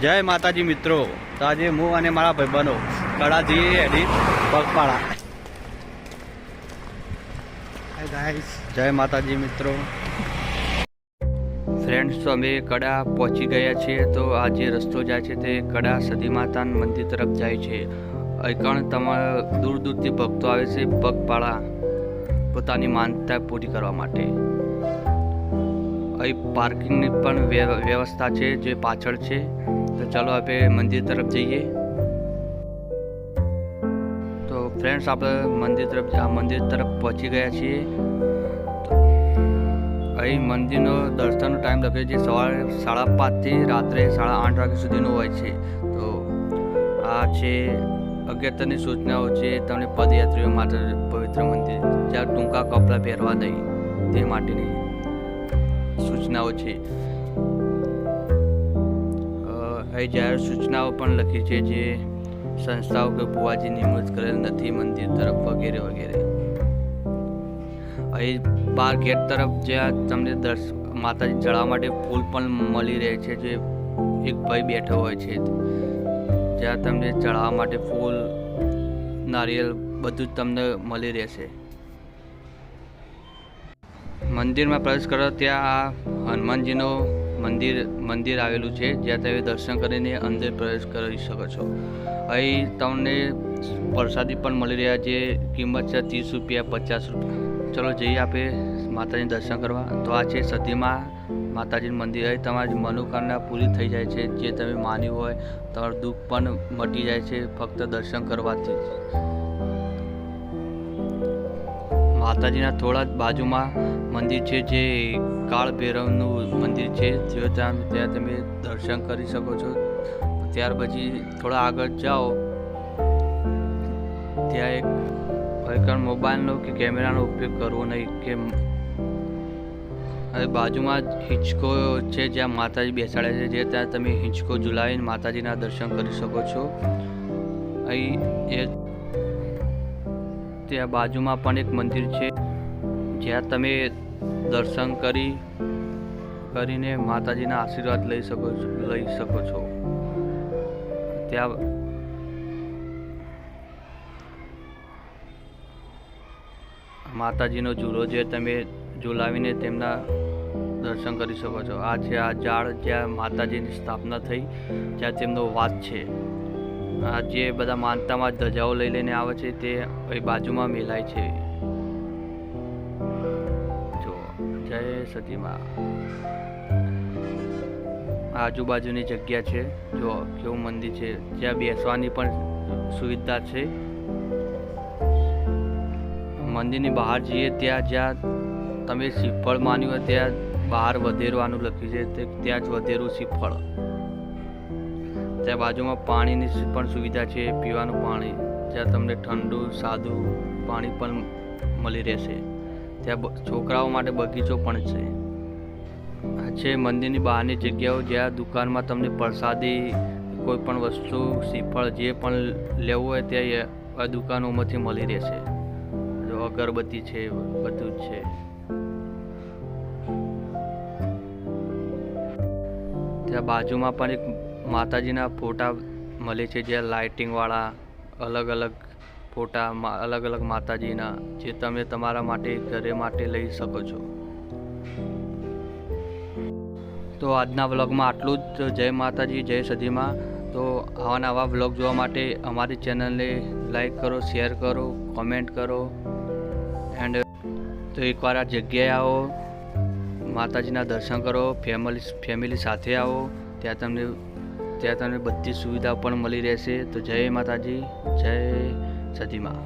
જય માતાજી મિત્રો, તો આજે હું અને મારા ભાઈબંધો કડા જઈએ એડી પગપાળા. જય માતાજી મિત્રો. ફ્રેન્ડ્સ, તો અમે કડા પહોંચી ગયા છીએ. તો આ જે રસ્તો જાય છે તે કડા સતી માતાના મંદિર તરફ જાય છે. અહીં તમારા દૂર દૂરથી ભક્તો આવે છે પગપાળા પોતાની માનતા પૂરી કરવા માટે. અહીં પાર્કિંગની પણ વ્યવસ્થા છે જે પાછળ છે. તો ચાલો આપણે મંદિર તરફ જઈએ. તો ફ્રેન્ડ્સ, આપણે મંદિર તરફ પહોંચી ગયા છીએ. અહીં મંદિરનો દર્શનનો ટાઈમ લખે છે સવારે 5:30 થી રાત્રે 8:30 વાગ્યા સુધીનો હોય છે. તો આ છે અગત્યની સૂચનાઓ છે તમને પદયાત્રીઓ માટે પવિત્ર મંદિર જ્યાં ટૂંકા કપડાં પહેરવા નહીં તે માટેની સૂચનાઓ છે. અહીં જાહેર સૂચનાઓ પણ લખી છે જે સંસ્થાઓ કે ભુવાજી નિમણૂક કરેલ નથી મંદિર તરફ વગેરે વગેરે. અહીં બાર ગેટ તરફ જ્યાં તમને માતાજી ચડાવવા માટે ફૂલ પણ મળી રહે છે. જે એક ભાઈ બેઠો હોય છે જ્યાં તમને ચડાવવા માટે ફૂલ, નારિયેળ બધું જ તમને મળી રહેશે. મંદિરમાં પ્રવેશ કરો ત્યાં હનુમાનજીનો મંદિર આવેલું છે જ્યાં તમે દર્શન કરીને અંદર પ્રવેશ કરી શકો છો. અહીં તમને પ્રસાદી પણ મળી રહ્યા જે કિંમત છે 30 રૂપિયા, 50 રૂપિયા. ચલો જઈએ આપણે માતાજીને દર્શન કરવા. તો આ છે સતીમાં માતાજીનું મંદિર. અહીં તમારી મનોકામના પૂરી થઈ જાય છે. જે તમે માન્યું હોય તમારું દુઃખ પણ મટી જાય છે ફક્ત દર્શન કરવાથી જ. માતાજીના થોડા જ બાજુમાં મંદિર છે જે કાળ ભૈરવનું મંદિર છે. ત્યાં તમે દર્શન કરી શકો છો. ત્યાર પછી થોડા આગળ જાઓ ત્યાં એક મોબાઈલનો કે કેમેરાનો ઉપયોગ કરવો નહીં. કે બાજુમાં જ હિંચકો છે જ્યાં માતાજી બેસાડે છે જે ત્યાં તમે હિંચકો ઝુલાવીને માતાજીના દર્શન કરી શકો છો. અહીં ત્યાં બાજુમાં પણ એક મંદિર છે જ્યાં તમે દર્શન કરીને માતાજીના આશીર્વાદ લઈ શકો છો. ત્યાં માતાજીનો ઝૂલો જે તમે ઝુલાવીને તેમના દર્શન કરી શકો છો. આ છે આ ઝાડ જ્યાં માતાજીની સ્થાપના થઈ, જ્યાં તેમનો વાસ છે. આ જે બધા માનતામાં ધજાઓ લઈને આવે છે તે અહીં બાજુમાં મેલાય છે. જો જય સતીમાં. આજુબાજુની જગ્યા છે. જો કેવું મંદિર છે. જ્યાં બેસવાની પણ સુવિધા છે. મંદિરની બહાર જઈએ ત્યાં જ્યાં તમે શ્રીફળ માન્યું હોય ત્યાં બહાર વધેરવાનું લખ્યું છે ત્યાં જ વધેરું શ્રીફળ. ત્યાં બાજુમાં પાણીની પણ સુવિધા છે, પીવાનું પાણી. જ્યાં તમને ઠંડુ સાદું પાણી પણ મળી રહેશે. ત્યાં છોકરાઓ માટે બગીચો પણ છે. આ છે મંદિરની બહારની જગ્યાઓ જ્યાં દુકાનમાં તમને પ્રસાદી, કોઈ પણ વસ્તુ, શ્રીફળ જે પણ લેવું હોય ત્યાં આ દુકાનોમાંથી મળી રહેશે. જો અગરબત્તી છે, બધું જ છે. ત્યાં બાજુમાં પણ એક માતાજીના ફોટા મળે છે જ્યાં લાઇટિંગવાળા અલગ અલગ ફોટા, અલગ અલગ માતાજીના જે તમે તમારા માટે ઘરે માટે લઈ શકો છો. તો આજના વ્લોગમાં આટલું જ. જય માતાજી, જય સતીમાં. તો આવા વ્લોગ જોવા માટે અમારી ચેનલને લાઈક કરો, શેર કરો, કોમેન્ટ કરો. એન્ડ તો એકવાર આ જગ્યાએ આવો, માતાજીના દર્શન કરો, ફેમિલી સાથે આવો. ત્યાં તમને બધી સુવિધા પણ મળી રહેશે. તો જય માતાજી, જય સતીમાં.